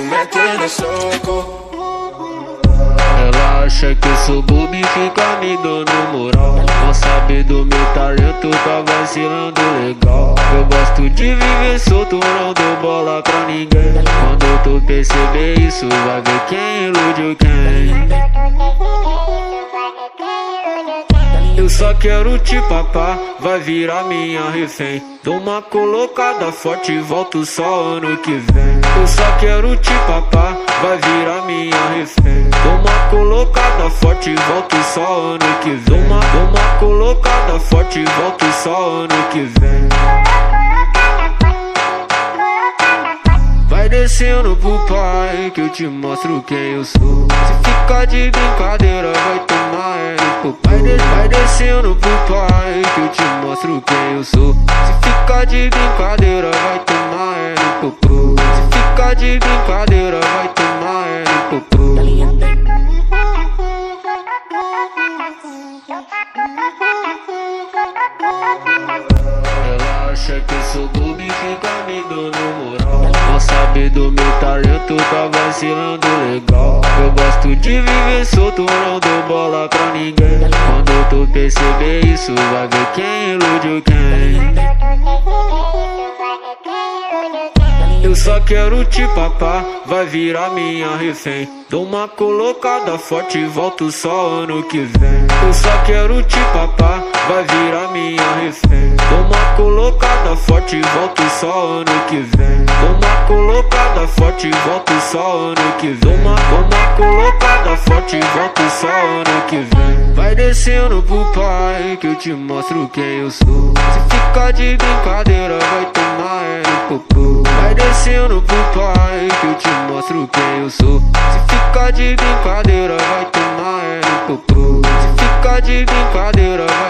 metendo soco. Ela acha que eu sou bobo e fica me dando moral. Não sabe do meu talento, tá vacilando legal. Eu gosto de viver solto, não dou bola pra ninguém. Quando tu perceber isso, vai ver quem iludiu quem. Eu só quero te papar, vai virar minha refém. Dou uma colocada forte e volto só ano que vem. Eu só quero te papar, vai virar minha refém. Dou uma colocada forte e volto só ano que vem. Dou uma colocada forte e volto só ano que vem. Vai descendo pro pai que eu te mostro quem eu sou. Se ficar de brincadeira vai tomar no pai. Vai descendo pro pai que eu te mostro quem eu sou. Se ficar de brincadeira vai tomar no popô. Se ficar de brincadeira vai tomar no popô. Ela acha que eu sou bobo e fica me dando moral. Não sabe do meu talento, tá vacilando legal. Eu gosto de viver solto, não dou bola pra ninguém. Quando tu perceber isso, vai ver quem iludiu quem. Eu só quero te papar, vai virar minha refém. Dou uma colocada forte e volto só ano que vem. Eu só quero te papar, vai virar minha refém. Dou uma colocada forte e volto só ano que vem. Dou uma colocada forte e volto só ano que vem. Dou uma colocada forte e volto só ano que vem. Vai descendo pro pai que eu te mostro quem eu sou. Se ficar de brincadeira vai tomar no popô. Vai descendo pro pai que eu te mostro quem eu sou. Se ficar de brincadeira vai tomar no popô. Se ficar de brincadeira vai